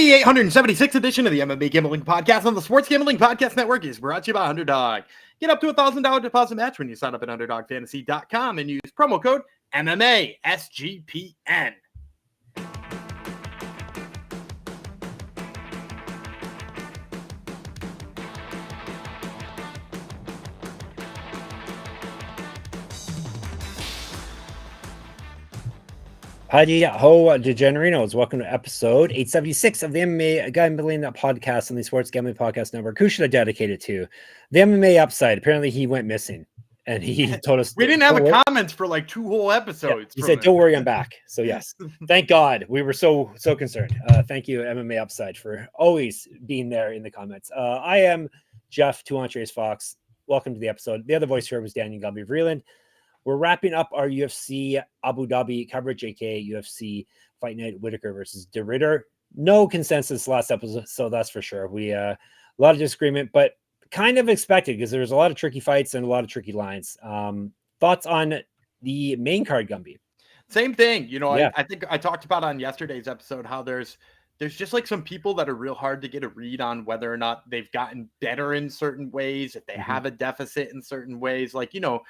The 876th edition of the MMA Gambling Podcast on the Sports Gambling Podcast Network is brought to you by Underdog. Get up to $1,000 deposit match when you sign up at UnderdogFantasy.com and use promo code MMA SGPN. Howdy ho, degenerinos. Welcome to episode 876 of the MMA Gambling Podcast on the Sports Gambling Podcast Network. Who should I dedicate it to? The MMA Upside. Apparently he went missing and he told us we didn't have a comment for like 2 whole episodes. Yeah, he said, don't worry, I'm back. So yes, thank God. We were so concerned. Thank you, MMA Upside, for always being there in the comments. I am Jeff, 2 Entrees Fox. Welcome to the episode. The other voice here was Daniel Gamble Vreeland. We're wrapping up our UFC Abu Dhabi coverage, aka UFC Fight Night Whittaker versus De Ridder. No consensus last episode, so that's for sure. We a lot of disagreement, but kind of expected because there's a lot of tricky fights and a lot of tricky lines. Thoughts on the main card, Gumby? Same thing. You know, yeah. I think I talked about on yesterday's episode how there's just like some people that are real hard to get a read on whether or not they've gotten better in certain ways, if they have a deficit in certain ways. Like, you know,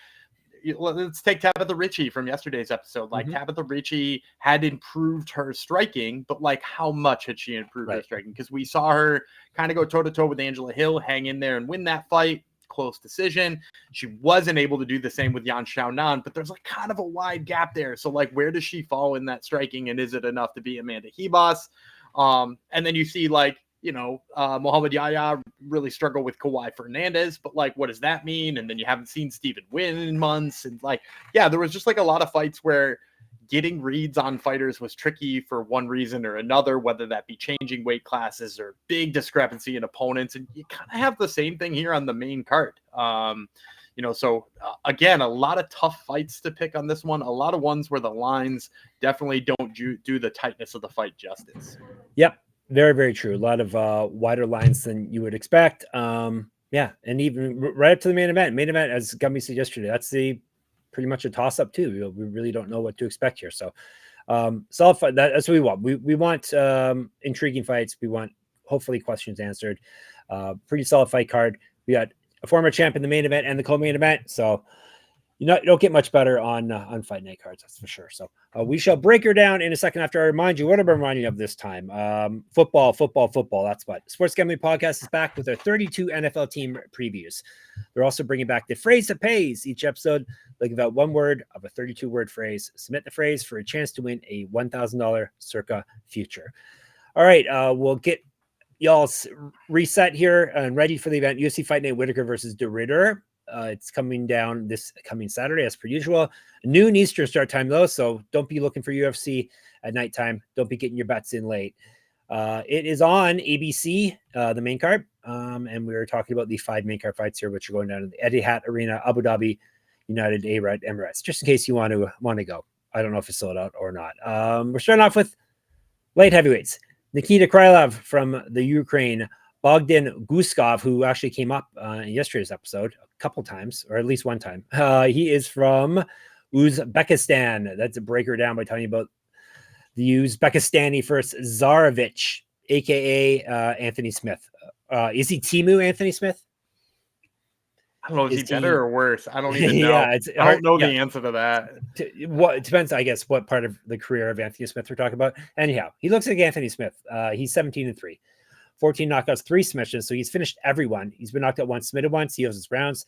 let's take Tabitha Ricci from yesterday's episode. Like Tabitha Ricci had improved her striking, but like how much had she improved her striking? Because we saw her kind of go toe-to-toe with Angela Hill, hang in there and win that fight. Close decision. She wasn't able to do the same with Yan Xiaonan, but there's like kind of a wide gap there. So like, where does she fall in that striking? And is it enough to be Amanda Hebos? And then you see like, you know, Muhammad Yahya really struggle with Kawhi Fernandez, but like, what does that mean? And then you haven't seen Stephen win in months. And like, yeah, there was just like a lot of fights where getting reads on fighters was tricky for one reason or another, whether that be changing weight classes or big discrepancy in opponents. And you kind of have the same thing here on the main card. You know, so again, a lot of tough fights to pick on this one. A lot of ones where the lines definitely don't do the tightness of the fight justice. Yep. Very, very true. A lot of wider lines than you would expect. Yeah, and even right up to the main event. Main event, as Gumby said yesterday, that's pretty much a toss-up too. We really don't know what to expect here. So, solid fight. That's what we want. We want intriguing fights. We want hopefully questions answered. Pretty solid fight card. We got a former champ in the main event and the co-main event. So, you don't get much better on fight night cards, that's for sure. So we shall break her down in a second after I remind you what I'm reminding you of this time. Football. That's what Sports Gambling Podcast is back with our 32 NFL team previews. They're also bringing back the phrase that pays each episode. Like about one word of a 32-word phrase. Submit the phrase for a chance to win a $1,000 circa future. All right, we'll get y'all reset here and ready for the event. UFC Fight Night Whittaker versus De Ridder. It's coming down this coming Saturday as per usual. Noon Eastern start time though, so don't be looking for UFC at nighttime. Don't be getting your bets in late. It is on ABC, the main card, and we are talking about the 5 main card fights here, which are going down in the Etihad Arena, Abu Dhabi, United Arab Emirates. Just in case you want to go. I don't know if it's sold out or not. We're starting off with light heavyweights. Nikita Krylov from the Ukraine. Bogdan Guskov, who actually came up in yesterday's episode a couple times, or at least one time. He is from Uzbekistan. That's a breaker down by telling you about the Uzbekistani first Zarovich, a.k.a. Anthony Smith. Is he Timu Anthony Smith? I don't know. Is he better or worse? I don't even know. I don't know the answer to that. It depends, I guess, what part of the career of Anthony Smith we're talking about. Anyhow, he looks like Anthony Smith. He's 17-3. 14 knockouts, 3 submissions. So he's finished everyone. He's been knocked out once, submitted once. He owes his rounds.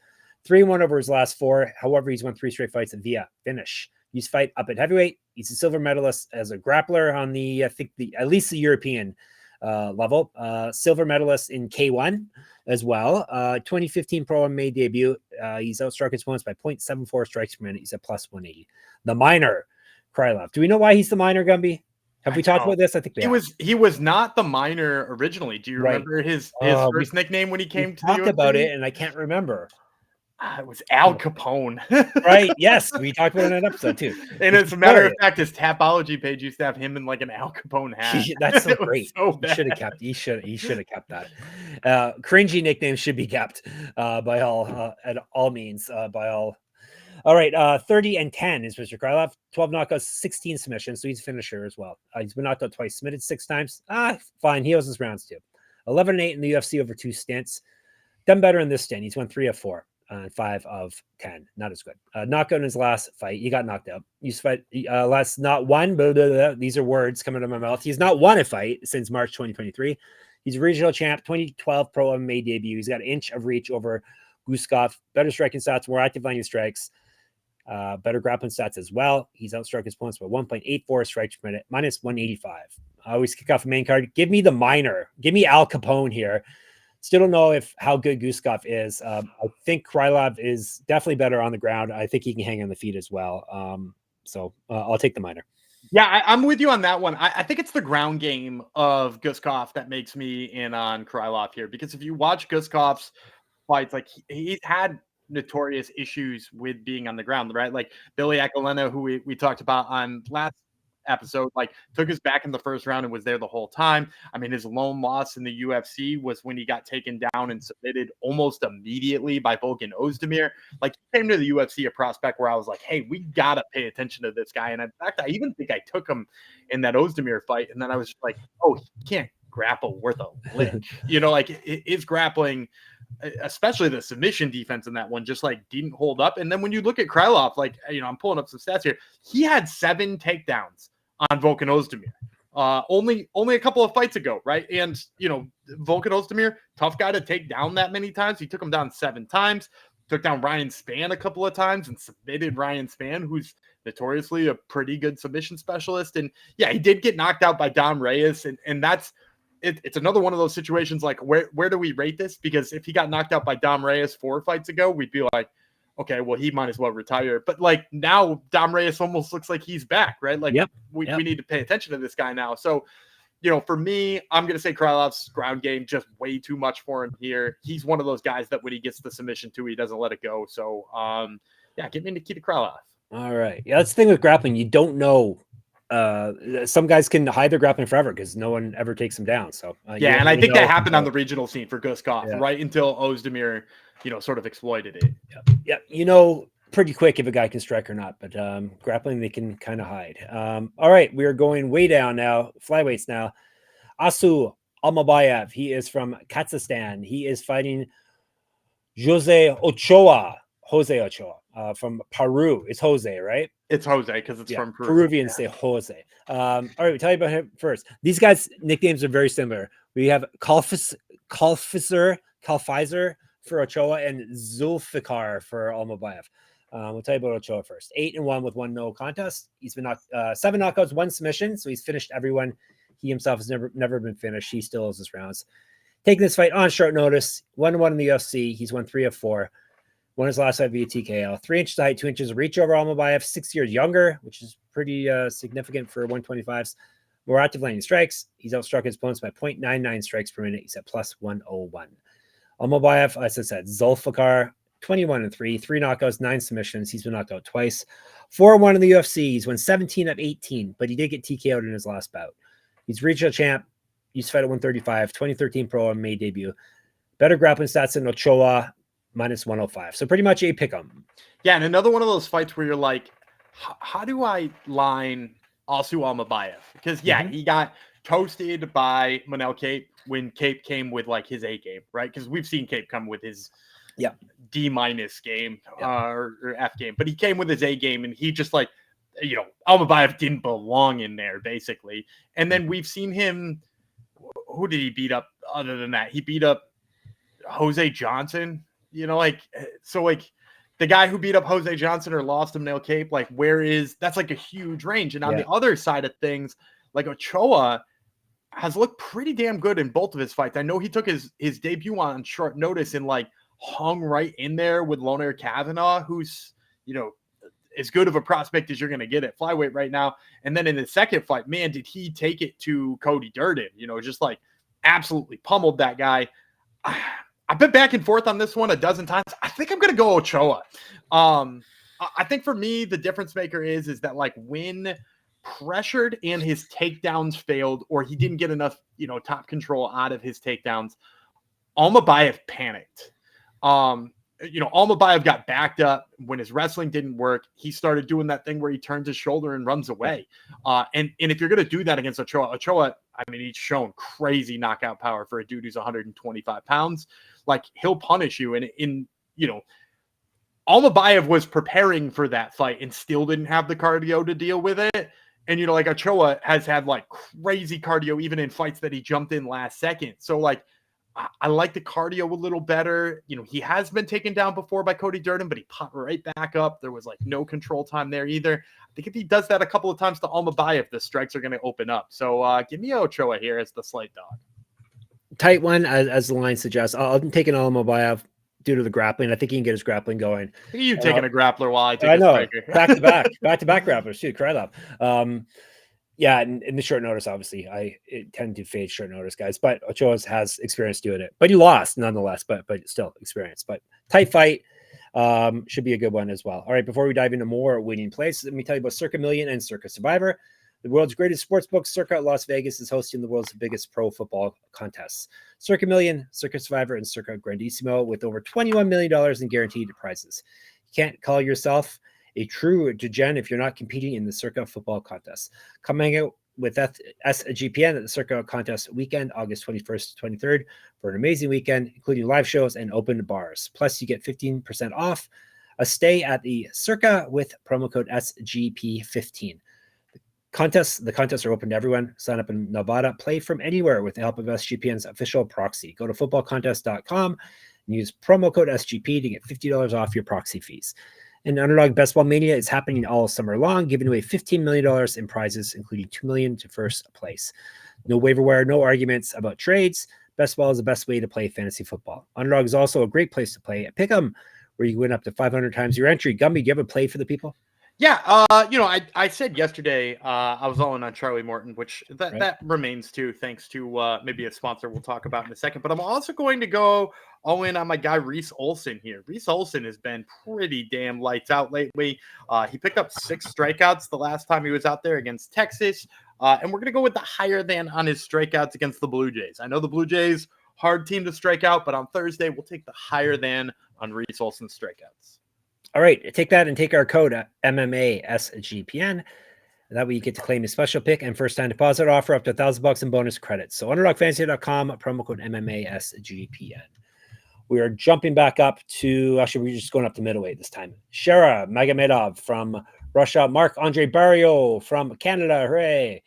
3-1 over his last 4. However, he's won 3 straight fights via finish. He's fight up at heavyweight. He's a silver medalist as a grappler on the, I think, at least the European level. Silver medalist in K1 as well. 2015 Pro MMA debut. He's outstruck his opponents by 0.74 strikes per minute. He's at plus 180. The minor, Krylov. Do we know why he's the minor, Gumby? Have we talked about this? I think he was not the minor originally. Do you remember his first nickname when he came to talk about it? And I can't remember. It was Al Capone. Right. Yes. We talked about it in an episode too. And as a matter of fact, his Tapology page used to have him in like an Al Capone hat. That's so great. He should have kept that. Cringy nicknames should be kept by all at all means, by all All right, 30-10 is Mr. Krylov. 12 knockouts, 16 submissions, so he's a finisher as well. He's been knocked out twice, submitted 6 times. Fine, he owes his rounds too. 11-8 in the UFC over 2 stints. Done better in this stint. He's won 3 of 4 and 5 of 10. Not as good. Knockout in his last fight. He got knocked out. He's fight last not one. Blah, blah, blah. These are words coming out of my mouth. He's not won a fight since March 2023. He's a regional champ, 2012 pro MMA debut. He's got an inch of reach over Guskov. Better striking stats, more active landing strikes. Better grappling stats as well. He's outstruck his opponents by 1.84 strikes per minute, minus 185. I always kick off the main card. Give me the minor. Give me Al Capone here. Still don't know how good Guskov is. I think Krylov is definitely better on the ground. I think he can hang on the feet as well. So I'll take the minor. Yeah, I'm with you on that one. I think it's the ground game of Guskov that makes me in on Krylov here, because if you watch Guskov's fights, like he's had notorious issues with being on the ground, right? Like Billy Akolena, who we talked about on last episode, like took us back in the first round and was there the whole time. I mean, his lone loss in the UFC was when he got taken down and submitted almost immediately by Bogdan Ozdemir. Like, he came to the UFC a prospect where I was like, hey, we gotta pay attention to this guy. And in fact, I even think I took him in that Ozdemir fight, and then I was just like, oh, he can't grapple worth a lick. You know, like his grappling, especially the submission defense in that one, just like didn't hold up. And then when you look at Krylov, like, you know, I'm pulling up some stats here. He had 7 takedowns on Volkan Ozdemir, only a couple of fights ago, right? And, you know, Volkan Ozdemir, tough guy to take down that many times. He took him down 7 times, took down Ryan Spann a couple of times and submitted Ryan Spann, who's notoriously a pretty good submission specialist. And yeah, he did get knocked out by Dom Reyes, and that's it's another one of those situations like where do we rate this? Because if he got knocked out by Dom Reyes 4 fights ago, we'd be like, okay, well, he might as well retire. But like now, Dom Reyes almost looks like he's back, right? Like, we need to pay attention to this guy now. So, you know, for me, I'm going to say Krylov's ground game just way too much for him here. He's one of those guys that when he gets the submission too, he doesn't let it go. So, yeah, get me Nikita Krylov. All right. Yeah, that's the thing with grappling. You don't know. Some guys can hide their grappling forever because no one ever takes them down. So yeah, and I think that happened on the regional scene for Guskov, right until Ozdemir, you know, sort of exploited it. Yeah, you know pretty quick if a guy can strike or not, but grappling they can kind of hide. All right, we are going way down now, flyweights now. Asu Almabayev, he is from Kazakhstan. He is fighting Jose Ochoa from Peru. It's Jose, right? It's Jose because it's from Peru. Peruvians say Jose. All right, we tell you about him first. These guys' nicknames are very similar. We have Kalfizer for Ochoa and Zulfikar for Almabayev. We'll tell you about Ochoa first. 8-1 with 1 no contest. He's been 7 knockouts, 1 submission, so he's finished everyone. He himself has never been finished. He still has his rounds. Taking this fight on short notice. 1-1 in the UFC. He's won 3 of 4. Won his last fight via TKO. 3 inches height, 2 inches of reach over Almabayev. 6 years younger, which is pretty significant for 125s. More active landing strikes. He's outstruck his opponents by 0.99 strikes per minute. He's at plus 101. Almabayev, as I said, Zulfikar, 21-3, 3 knockouts, 9 submissions. He's been knocked out twice. 4-1 in the UFC. He's won 17 of 18, but he did get TKO'd in his last bout. He's regional champ. He's fight at 135, 2013 pro MMA debut. Better grappling stats than Ochoa, minus 105. So pretty much a pick 'em. Yeah, and another one of those fights where you're like, how do I line Asu Almabayev? Because he got toasted by Manel Cape when Cape came with like his A game, right? Because we've seen Cape come with his D- game or F game, but he came with his A game, and he just like, you know, Almabayev didn't belong in there basically. And then we've seen him. Who did he beat up other than that? He beat up Jose Johnson, you know, like, so like the guy who beat up Jose Johnson or lost him Nail Cape, like that's like a huge range. And on the other side of things, like Ochoa has looked pretty damn good in both of his fights. I know he took his debut on short notice and like hung right in there with Lonair Kavanaugh, who's, you know, as good of a prospect as you're going to get at flyweight right now. And then in the second fight, man, did he take it to Cody Durden, you know, just like absolutely pummeled that guy. I've been back and forth on this one a dozen times. I think I'm going to go Ochoa. I think for me, the difference maker is that like when pressured and his takedowns failed, or he didn't get enough, you know, top control out of his takedowns, Almabayev panicked. Almabayev got backed up when his wrestling didn't work. He started doing that thing where he turns his shoulder and runs away. And if you're going to do that against Ochoa, I mean, he's shown crazy knockout power for a dude who's 125 pounds. Like, he'll punish you. And Almabayev was preparing for that fight and still didn't have the cardio to deal with it. And, like, Ochoa has had like crazy cardio even in fights that he jumped in last second. So, like, I like the cardio a little better. He has been taken down before by Cody Durden, but he popped right back up. There was like no control time there either. I think if he does that a couple of times to Almabayev, the strikes are going to open up. So give me Ochoa here as the slight dog. Tight one, as the line suggests. I'm taking Almabayev due to the grappling. I think he can get his grappling going. I think you taking a grappler while I take a striker. back-to-back grapplers. Shoot, Krylov. Yeah, in the short notice, obviously, I tend to fade short notice guys, but Ochoa has experience doing it. But he lost nonetheless, but still experience. But tight fight should be a good one as well. All right, before we dive into more winning plays, let me tell you about Circa Million and Circa Survivor. The world's greatest sports book, Circa Las Vegas, is hosting the world's biggest pro football contests. Circa Million, Circa Survivor, and Circa Grandissimo with over $21 million in guaranteed prizes. You can't call yourself a true degen if you're not competing in the Circa football contest. Come hang out with SGPN at the Circa contest weekend, August 21st to 23rd, for an amazing weekend, including live shows and open bars. Plus, you get 15% off a stay at the Circa with promo code SGP15. The contests are open to everyone. Sign up in Nevada. Play from anywhere with the help of SGPN's official proxy. Go to footballcontest.com and use promo code SGP to get $50 off your proxy fees. And Underdog Best Ball Mania is happening all summer long, giving away $15 million in prizes, including $2 million to first place. No waiver wire, no arguments about trades. Best Ball is the best way to play fantasy football. Underdog is also a great place to play at Pick'em, where you win up to 500 times your entry. Gumby, do you have a play for the people? Yeah, I said yesterday I was all in on Charlie Morton, which that remains too, thanks to maybe a sponsor we'll talk about in a second. But I'm also going to go all in on my guy Reese Olson here. Reese Olson has been pretty damn lights out lately. He picked up 6 strikeouts the last time he was out there against Texas. And we're going to go with the higher than on his strikeouts against the Blue Jays. I know the Blue Jays, hard team to strike out, but on Thursday, we'll take the higher than on Reese Olson's strikeouts. All right, take that and take our code MMASGPN. That way you get to claim a special pick and first-time deposit offer up to $1,000 in bonus credits. So UnderdogFantasy.com, promo code MMASGPN. We are jumping back up to, actually, we're just going up to middleweight this time. Shara Magomedov from Russia. Marc-André Barriault from Canada. Hooray.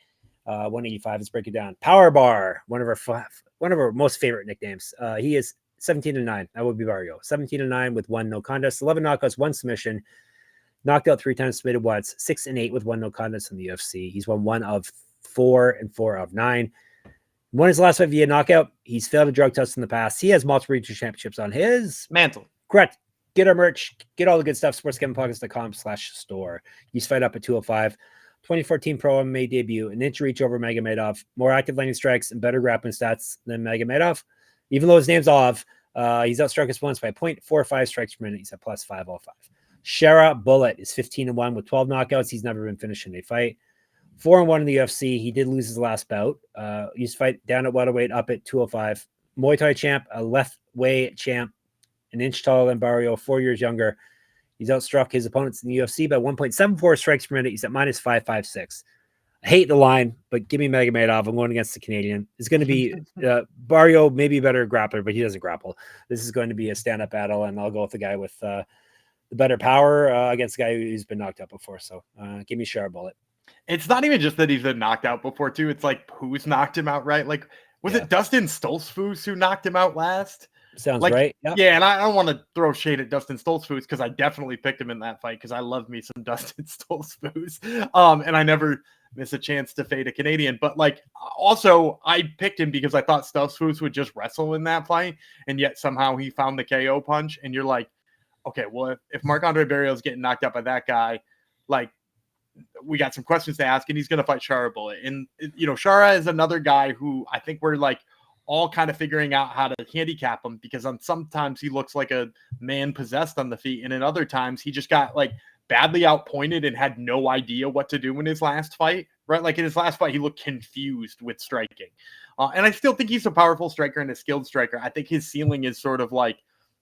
185, let's break it down. Power Bar, one of our most favorite nicknames. He is 17-9. That would be Barriault. 17-9 with 1 no contest, 11 knockouts, 1 submission, knocked out 3 times, submitted once, 6-8 with 1 no contest in the UFC. He's won 1 of 4 and 4 of 9. Won his last fight via knockout. He's failed a drug test in the past. He has multiple regional championships on his mantle. Correct. Get our merch. Get all the good stuff. sportsgamblingpockets.com/store. He's fight up at 205. 2014 Pro MMA debut. An inch reach over Magomedov. More active landing strikes and better grappling stats than Magomedov. Even though his name's Ov, he's outstruck us once by 0.45 strikes per minute. He's at plus 505. Shara Bullet is 15-1 with 12 knockouts. He's never been finished in a fight. 4-1 in the UFC. He did lose his last bout. He used to fight down at welterweight, up at 205. Muay Thai champ, a left way champ, an inch taller than Barriault, 4 years younger. He's outstruck his opponents in the UFC by 1.74 strikes per minute. He's at minus 556. I hate the line, but give me Magomedov. I'm going against the Canadian. It's going to be Barriault, maybe a better grappler, but he doesn't grapple. This is going to be a stand-up battle, and I'll go with the guy with the better power against the guy who's been knocked out before. So give me Shara Bullet. It's not even just that he's been knocked out before, too. It's like who's knocked him out, right? Like, was it Dustin Stoltzfus who knocked him out last? Sounds right. Yep. Yeah, and I don't want to throw shade at Dustin Stoltzfus because I definitely picked him in that fight because I love me some Dustin Stoltzfus. And I never miss a chance to fade a Canadian. But, like, also, I picked him because I thought Stoltzfus would just wrestle in that fight, and yet somehow he found the KO punch. And you're like, okay, well, if Marc-André Barriault's getting knocked out by that guy, like, we got some questions to ask, and he's going to fight Shara Bullet. And, you know, Shara is another guy who I think we're, like, all kind of figuring out how to handicap him because on sometimes he looks like a man possessed on the feet, and in other times he just got, like, badly outpointed and had no idea what to do in his last fight, right? Like, in his last fight, he looked confused with striking. And I still think he's a powerful striker and a skilled striker. I think his ceiling is sort of like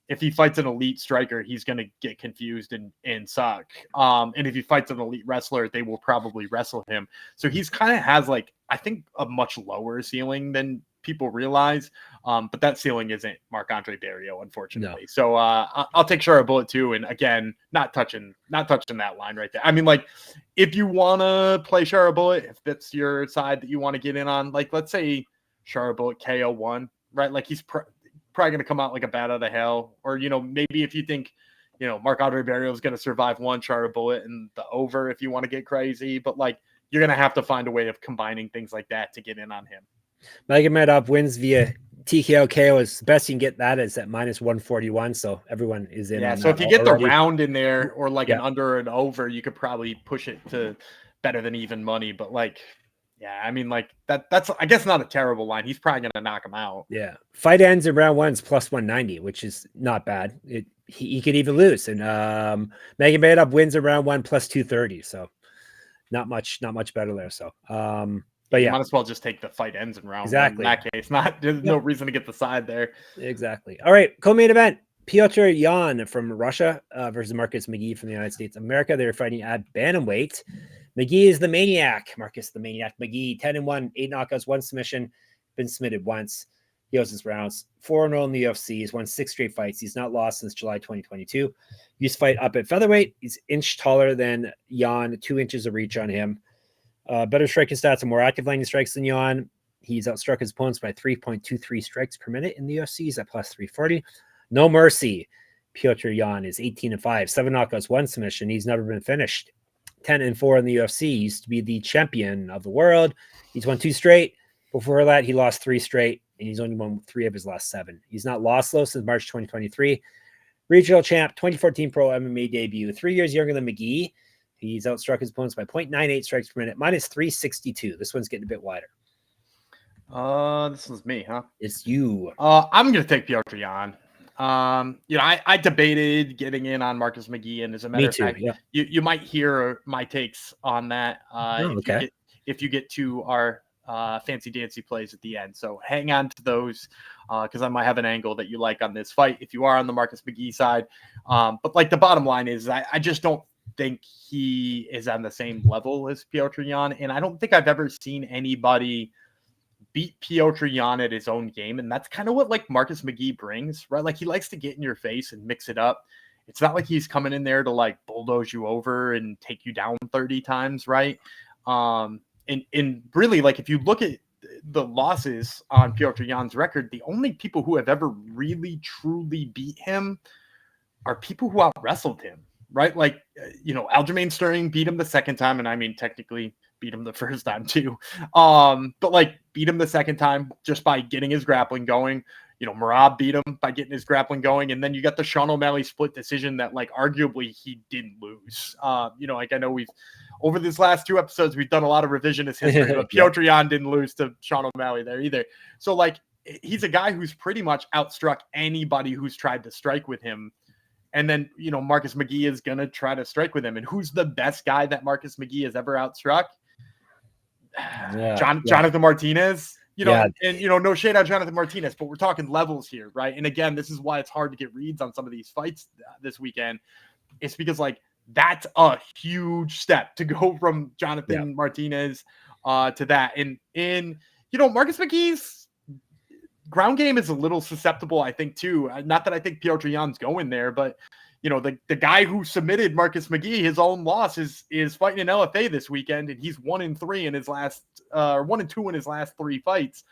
if he fights an elite striker, he's going to get confused and suck. And if he fights an elite wrestler, they will probably wrestle him. So he's kind of has like, I think, a much lower ceiling than people realize. But that ceiling isn't Marc-André Barriault, unfortunately. No. So I'll take Shara Bullet too. And again, not touching that line right there. I mean, like, if you want to play Shara Bullet, if that's your side that you want to get in on, like, let's say Shara Bullet KO1, right? Like, he's probably going to come out like a bat out of hell. Or, you know, maybe if you think, you know, Marc-André Barriault is going to survive one Shara Bullet and the over if you want to get crazy. But, like, you're going to have to find a way of combining things like that to get in on him. Magomedov wins via TKO KO. Is the best you can get that is at -141. So everyone is in. Yeah. So if you get already the round in there or like an under and over, you could probably push it to better than even money. But like, yeah, I mean, like that's I guess not a terrible line. He's probably going to knock him out. Yeah. Fight ends in round 1's +190, which is not bad. He could even lose. And Magomedov wins in round 1 +230. So not much better there. So but yeah, you might as well just take the fight ends in round exactly. 1 in that case. There's no reason to get the side there. Exactly. All right, co-main event: Petr Yan from Russia versus Marcus McGhee from the United States of America. They're fighting at bantamweight. McGhee is the maniac. Marcus the maniac. McGhee 10-1, 8 knockouts, 1 submission. Been submitted once. He owes his rounds. 4-0 in the UFC. He's won 6 straight fights. He's not lost since July 2022. Used to fight up at featherweight. He's inch taller than Yan. 2 inches of reach on him. Better striking stats and more active landing strikes than Yan. He's outstruck his opponents by 3.23 strikes per minute in the UFC. He's at +340. No mercy. Petr Yan is 18-5, 7 knockouts, 1 submission. He's never been finished. 10-4 in the UFC. He used to be the champion of the world. He's won 2 straight. Before that, he lost 3 straight, and he's only won 3 of his last 7. He's not lost though since March 2023. Regional champ, 2014 pro MMA debut. 3 years younger than McGhee. He's outstruck his opponents by 0.98 strikes per minute, -362. This one's getting a bit wider. This is me, huh? It's you. I'm gonna take Petr Yan. You know, I debated getting in on Marcus McGhee, and as a matter of fact, you might hear my takes on that if you get to our fancy dancy plays at the end. So hang on to those because I might have an angle that you like on this fight if you are on the Marcus McGhee side. But like the bottom line is, I just don't think he is on the same level as Petr Yan, and I don't think I've ever seen anybody beat Petr Yan at his own game, and that's kind of what like Marcus McGhee brings, right? Like he likes to get in your face and mix it up. It's not like he's coming in there to like bulldoze you over and take you down 30 times, right? And really, like if you look at the losses on Petr Yan's record, the only people who have ever really truly beat him are people who out wrestled him. Right? Like, you know, Aljamain Sterling beat him the second time. And I mean, technically beat him the first time too. But like beat him the second time just by getting his grappling going. You know, Merab beat him by getting his grappling going. And then you got the Sean O'Malley split decision that like arguably he didn't lose. You know, like I know over these last 2 episodes, we've done a lot of revisionist history, but Petr Yan didn't lose to Sean O'Malley there either. So like, he's a guy who's pretty much outstruck anybody who's tried to strike with him. And then, you know, Marcus McGhee is going to try to strike with him. And who's the best guy that Marcus McGhee has ever outstruck? Jonathan Martinez. You know, and, you know, no shade on Jonathan Martinez, but we're talking levels here, right? And again, this is why it's hard to get reads on some of these fights this weekend. It's because, like, that's a huge step to go from Jonathan Martinez to that. And, you know, Marcus McGhee's ground game is a little susceptible, I think, too. Not that I think Petr Yan's going there, but, you know, the guy who submitted Marcus McGhee, his own loss, is fighting an LFA this weekend, and he's 1-3 in his last, 1-2 in his last 3 fights.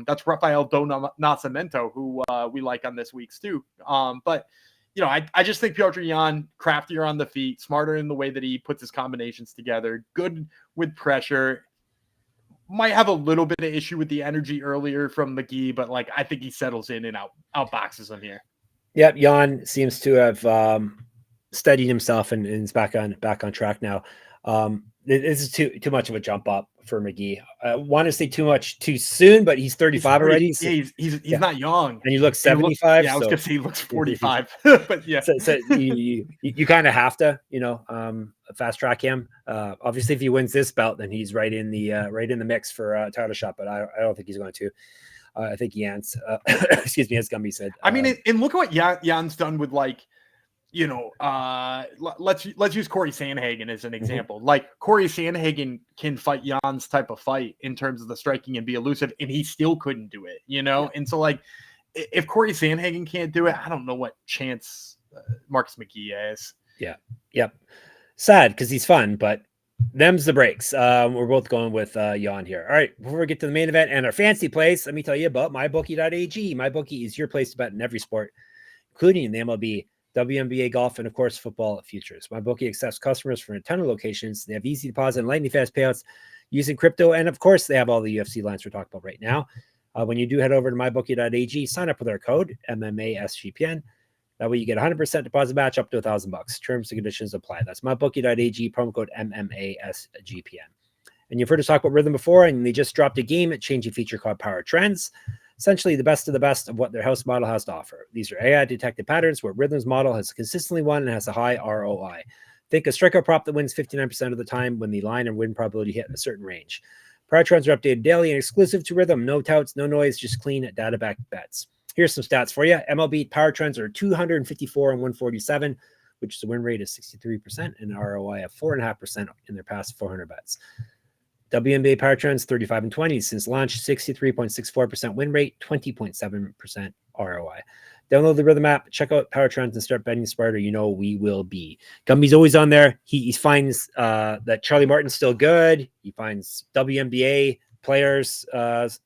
That's Rafael Do Nascimento, who we like on this week's too. But, you know, I just think Petr Yan, craftier on the feet, smarter in the way that he puts his combinations together, good with pressure. Might have a little bit of issue with the energy earlier from McGhee, but like I think he settles in and outboxes him here. Yep, Yan seems to have steadied himself and is back on track now. This is too much of a jump up for McGhee. I want to say too much too soon, but he's 35 already. So, he's not young, and he looks 75. I was gonna say he looks 45, but yeah. So you kind of have to, you know, fast track him. Obviously, if he wins this belt, then he's right in the mix for a title shot. But I don't think he's going to. I think Jan's, excuse me, as Gumby said. I mean, and look at what Jan's done with, like, you know, let's use Corey Sandhagen as an example. Like, Corey Sandhagen can fight Jan's type of fight in terms of the striking and be elusive, and he still couldn't do it, you know? And so, like, if Corey Sandhagen can't do it, I don't know what chance Marcus McGhee has. Yeah. Yep. Sad because he's fun, but them's the breaks. We're both going with Jan here. All right. Before we get to the main event and our fancy place, let me tell you about mybookie.ag. MyBookie is your place to bet in every sport, including the MLB, WNBA, golf, and of course, football futures. MyBookie accepts customers from a ton of locations. They have easy deposit and lightning fast payouts using crypto. And of course, they have all the UFC lines we're talking about right now. When you do head over to mybookie.ag, sign up with our code MMASGPN. That way you get 100% deposit match up to $1,000. Terms and conditions apply. That's mybookie.ag, promo code MMASGPN. And you've heard us talk about Rhythm before, and they just dropped a game-changing feature called Power Trends. Essentially the best of the best of what their house model has to offer. These are AI-detected patterns where Rhythm's model has consistently won and has a high ROI. Think a strikeout prop that wins 59% of the time when the line and win probability hit a certain range. Power Trends are updated daily and exclusive to Rhythm. No touts, no noise, just clean data-backed bets. Here's some stats for you. MLB Power Trends are 254 and 147, which is a win rate of 63% and an ROI of 4.5% in their past 400 bets. WNBA Power Trends 35 and 20 since launch, 63.64% win rate, 20.7% ROI. Download the Rhythm app, check out Power Trends, and start betting smarter. You know we will be. Gumby's always on there. He finds that Charlie Martin's still good. He finds WNBA players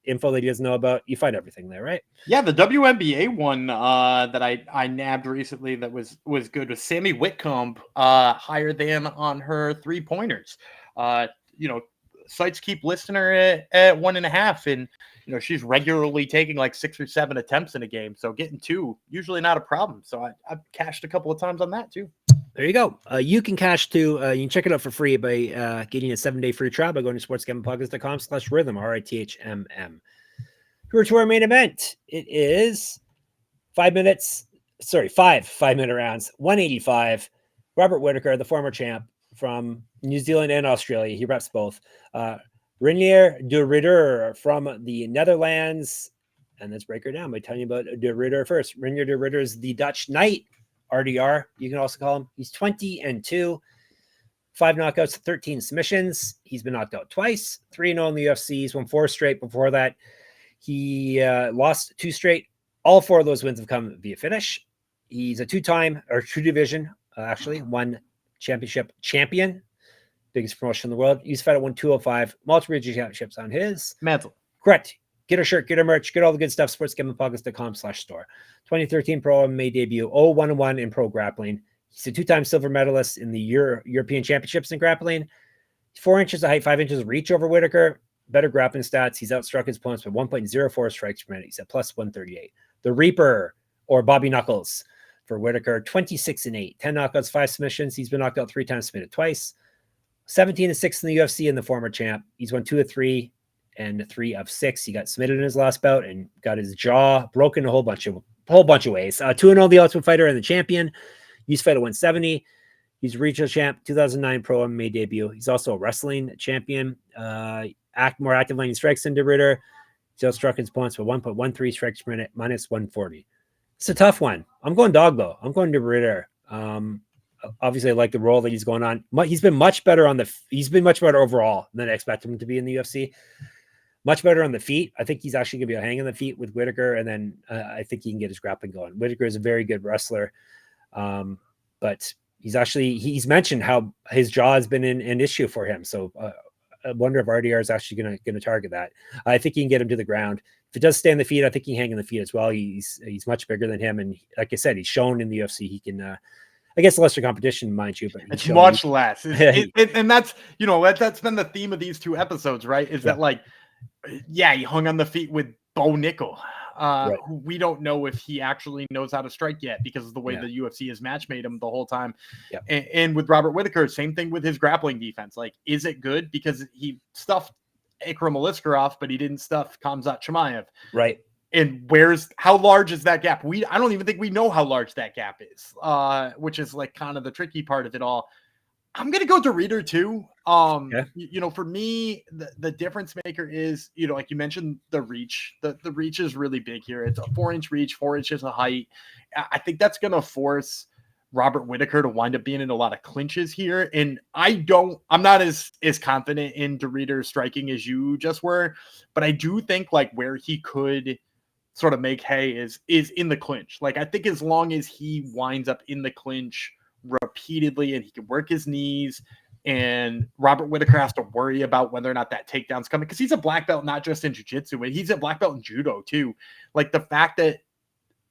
info that he doesn't know about. You find everything there, right? Yeah, the WNBA one that I nabbed recently that was good was Sammy Whitcomb, higher than on her 3-pointers. You know, sites keep listing her at 1.5, and you know she's regularly taking like 6 or 7 attempts in a game, so getting 2 usually not a problem. So I've cashed a couple of times on that too. There you go. You can cash too. You can check it out for free by getting a 7-day free trial by going to sportsgamblingpockets.com/rhythm, RITHMM. We're to our main event. It is 5-minute rounds, 185. Robert Whittaker, the former champ from New Zealand and Australia. He reps both. Reinier de Ridder from the Netherlands. And let's break her down by telling you about de Ridder first. Reinier de Ridder is the Dutch Knight, RDR, you can also call him. He's 20-2, 5 knockouts, 13 submissions. He's been knocked out twice, 3-0 in the UFC. He's won 4 straight before that. He lost 2 straight. All 4 of those wins have come via finish. He's a 2-time, or 2 division, actually, 1 championship champion, biggest promotion in the world. He's fed at 205, multiple regional championships on his mantle. Correct. Get our shirt, get our merch, get all the good stuff. sportsgamblingpockets.com/store. 2013 pro MMA debut, 0-1-1 in pro grappling. He's a 2-time silver medalist in the European Championships in grappling. 4 inches of height, 5 inches of reach over Whittaker. Better grappling stats. He's outstruck his opponents by 1.04 strikes per minute. He's at plus 138. The Reaper, or Bobby Knuckles, for Whittaker, 26-8, 10 knockouts, 5 submissions. He's been knocked out 3 times, submitted twice. 17-6 in the UFC and the former champ. He's won 2 of 3 and 3 of 6. He got submitted in his last bout and got his jaw broken a whole bunch of ways. 2-0 the Ultimate Fighter and the champion. He's fed at 170. He's regional champ, 2009 pro MMA debut. He's also a wrestling champion. More active landing strikes than de Ridder. He's outstruck his opponents with 1.13 strikes per minute, minus 140. It's a tough one. I'm going dog though. I'm going de Ridder. Obviously, I like the role that he's going on. He's been much better overall than I expected him to be in the UFC. Much better on the feet. I think he's actually going to be a hang on the feet with Whittaker, and then I think he can get his grappling going. Whittaker is a very good wrestler, but he's mentioned how his jaw has been an issue for him. So I wonder if RDR is actually going to target that. I think he can get him to the ground. If it does stay on the feet, I think he can hang on the feet as well. He's much bigger than him, and like I said, he's shown in the UFC he can. I guess lesser competition, mind you, but it's much less. And that's that's been the theme of these 2 episodes, right? Is that like, yeah, he hung on the feet with Bo Nickel. Right. Who we don't know if he actually knows how to strike yet because of the way the UFC has match made him the whole time. Yep. And with Robert Whittaker, same thing with his grappling defense. Like, is it good? Because he stuffed Ikram Aliskerov, but he didn't stuff Khamzat Chimaev. Right. And how large is that gap? I don't even think we know how large that gap is, which is like kind of the tricky part of it all. I'm gonna go De Ruyter too. Yeah. For me, the difference maker is, like you mentioned, the reach. The reach is really big here. It's a 4-inch reach, 4 inches of height. I think that's gonna force Robert Whittaker to wind up being in a lot of clinches here. And I'm not as confident in De Ruyter striking as you just were, but I do think like where he could sort of make hay is in the clinch. Like I think as long as he winds up in the clinch repeatedly and he can work his knees, and Robert Whittaker has to worry about whether or not that takedown's coming, because he's a black belt not just in jiu-jitsu, but he's a black belt in judo too. Like the fact that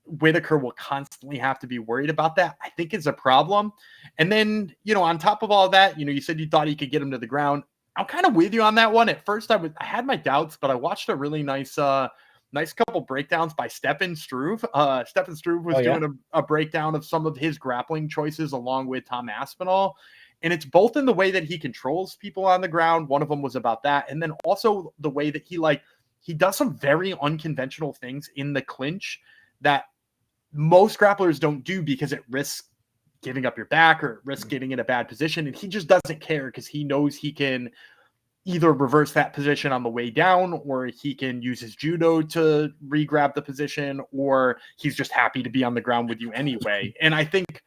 Whittaker will constantly have to be worried about that, I think is a problem. And then, on top of all that, you said you thought he could get him to the ground. I'm kind of with you on that one. At first, I had my doubts, but I watched a really nice couple breakdowns by Stefan Struve. Stefan Struve was doing a breakdown of some of his grappling choices along with Tom Aspinall. And it's both in the way that he controls people on the ground. One of them was about that. And then also the way that he does some very unconventional things in the clinch that most grapplers don't do, because it risks giving up your back or it risks getting in a bad position. And he just doesn't care, because he knows he can either reverse that position on the way down, or he can use his judo to re-grab the position, or he's just happy to be on the ground with you anyway. And I think,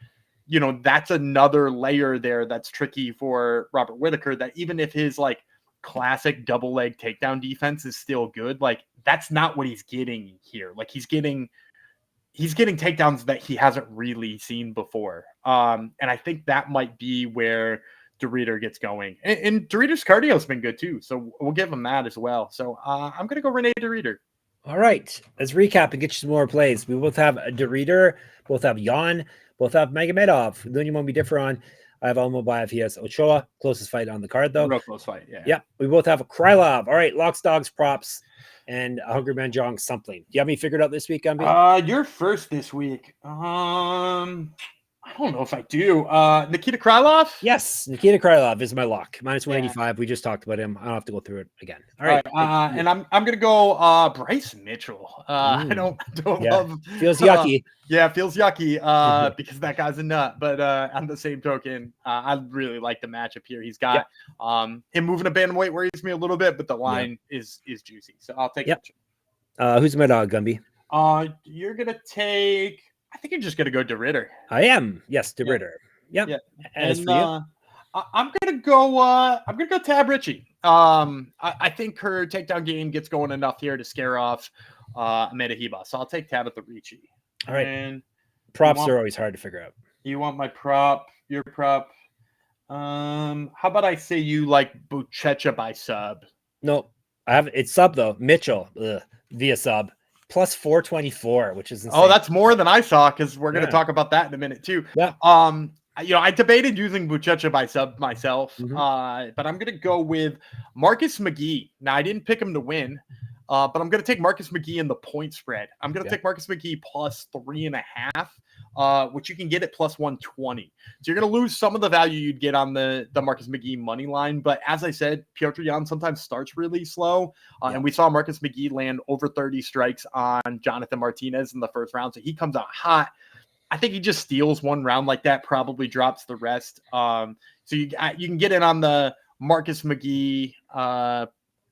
that's another layer there that's tricky for Robert Whittaker, that even if his like classic double leg takedown defense is still good, like that's not what he's getting here. Like he's getting takedowns that he hasn't really seen before. And I think that might be where De Ruyter gets going. And De Ruyter's cardio has been good too, so we'll give him that as well. So I'm going to go Reinier De Ruyter. All right, let's recap and get you some more plays. We both have De Ruyter, both have Jan, both have Magomedov. The only one we differ on, I have Almabayev, he has Ochoa. Closest fight on the card, though. Real close fight, yeah. Yeah, we both have a Krylov. All right, locks, dogs, props, and a Hungry Man Jong something. Do you have me figured out this week, Gumby? You're first this week. I don't know if I do. Nikita Krylov? Yes, Nikita Krylov is my lock. Minus 185. We just talked about him. I don't have to go through it again. All right. And I'm gonna go Bryce Mitchell. I don't love. Feels yucky. Yeah, feels yucky because that guy's a nut. But on the same token, I really like the matchup here. He's got him moving a bantamweight worries me a little bit, but the line is juicy. So I'll take it. Who's my dog, Gumby? You're gonna take. I think you're just gonna go De Ruyter. I am. Yes, De Ruyter. Yep. Yeah. And for you? I'm gonna go Tab Ritchie. I think her takedown game gets going enough here to scare off Amanda Heba. So I'll take Tab at the Ritchie. All right. And props are always hard to figure out. You want my prop? Your prop? How about I say you like Buchecha by sub? No, I have it's sub though. Mitchell via sub. Plus 424, which is insane. Oh, that's more than I saw, because we're going to talk about that in a minute too. Yeah. I debated using Buchecha by sub myself, but I'm going to go with Marcus McGhee. Now, I didn't pick him to win, but I'm going to take Marcus McGhee in the point spread. I'm going to take Marcus McGhee plus 3.5, which you can get at plus 120. So you're going to lose some of the value you'd get on the Marcus McGhee money line. But as I said, Petr Yan sometimes starts really slow. And we saw Marcus McGhee land over 30 strikes on Jonathan Martinez in the first round. So he comes out hot. I think he just steals one round like that, probably drops the rest. So you can get in on the Marcus McGhee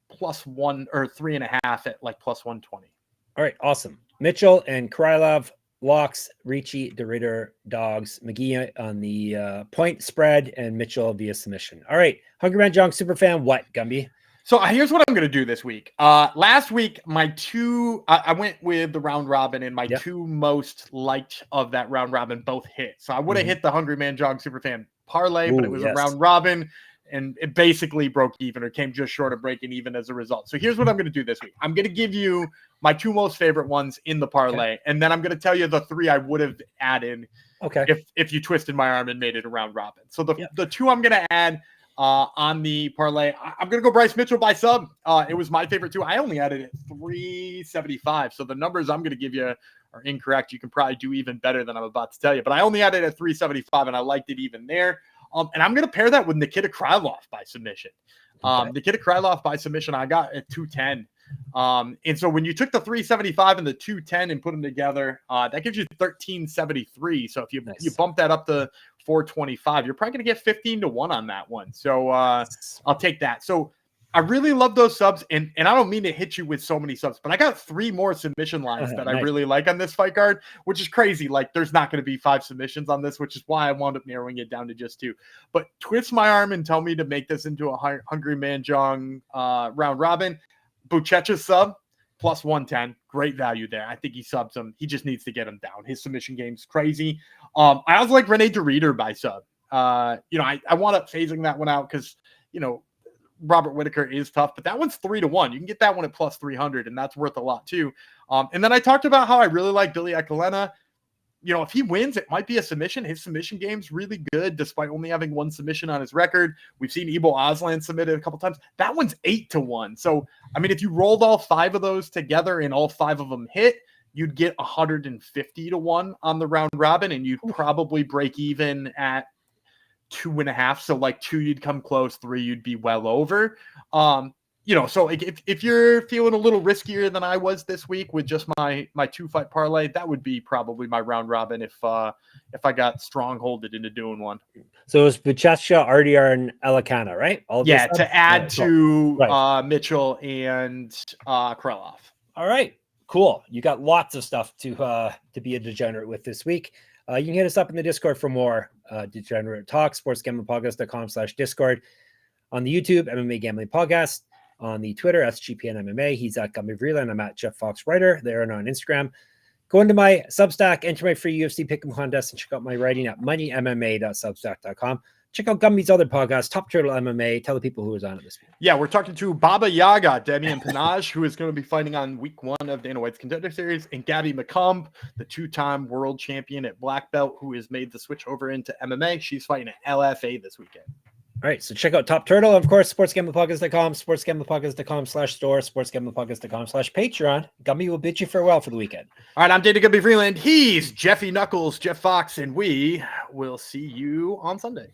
plus 1 or 3.5 at like plus 120. All right, awesome. Mitchell and Krylov locks, Ricci, De Ruyter, dogs, McGhee on the point spread, and Mitchell via submission. All right, Hungry Man Jong Superfan, what, Gumby? So here's what I'm going to do this week. Last week, I went with the round robin, and my two most liked of that round robin both hit. So I would have hit the Hungry Man Jong Superfan parlay, but it was a round robin, and it basically broke even or came just short of breaking even as a result. So here's what I'm going to do this week. I'm going to give you my two most favorite ones in the parlay, and then I'm going to tell you the three I would have added if you twisted my arm and made it a round robin. So the two I'm going to add on the parlay, I'm going to go Bryce Mitchell by sub. It was my favorite too. I only added it 375. So the numbers I'm going to give you are incorrect. You can probably do even better than I'm about to tell you, but I only added it at 375 and I liked it even there. And I'm going to pair that with Nikita Krylov by submission. Nikita Krylov by submission, I got at 210. And so when you took the 375 and the 210 and put them together, that gives you 1373. So if you bump that up to 425, you're probably going to get 15-1 on that one. So I'll take that. So I really love those subs, and I don't mean to hit you with so many subs, but I got 3 more submission lines that I really like on this fight card, which is crazy. Like, there's not going to be 5 submissions on this, which is why I wound up narrowing it down to just 2. But twist my arm and tell me to make this into a Hungry Man Jong round robin. Buchecha sub plus 110, great value there. I think he subs him. He just needs to get him down. His submission game's crazy. I also like Reinier de Reader by sub. I wound up phasing that one out because Robert Whittaker is tough, but that one's 3-1. You can get that one at plus 300, and that's worth a lot too. And then I talked about how I really like Billy Ekelena. If he wins, it might be a submission. His submission game's really good, despite only having 1 submission on his record. We've seen Ibo Aslan submitted a couple times. That one's 8-1. So, I mean, if you rolled all 5 of those together and all 5 of them hit, you'd get 150-1 on the round robin, and you'd probably break even at 2.5. So like 2, you'd come close. 3, you'd be well over. So if you're feeling a little riskier than I was this week with just my 2-fight parlay, that would be probably my round robin if I got strongholded into doing one. So it's Buchecha, RDR, and Elikana, right? To add to Mitchell and Krylov. All right, cool. You got lots of stuff to be a degenerate with this week. You can hit us up in the Discord for more degenerate talk. sportsgamblingpodcast.com/Discord. On the YouTube, MMA Gambling Podcast. On the Twitter, SGPN MMA. He's at Gummy Vreeland. I'm at Jeff Fox Writer. There and on Instagram. Go into my Substack, enter my free UFC Pick'em contest, and check out my writing at moneymma.substack.com. Check out Gummy's other podcast, Top Turtle MMA. Tell the people who was on it this week. Yeah, we're talking to Baba Yaga, Demian Panaj, who is going to be fighting on week 1 of Dana White's Contender Series, and Gabby McComb, the 2-time world champion at Black Belt, who has made the switch over into MMA. She's fighting at LFA this weekend. All right, so check out Top Turtle, of course, sportsgamblingpodcast.com, sportsgamblingpodcast.com/store, sportsgamblingpodcast.com/Patreon. Gummy will bid you farewell for the weekend. All right, I'm Dana Gumby Freeland. He's Jeffy Knuckles, Jeff Fox, and we will see you on Sunday.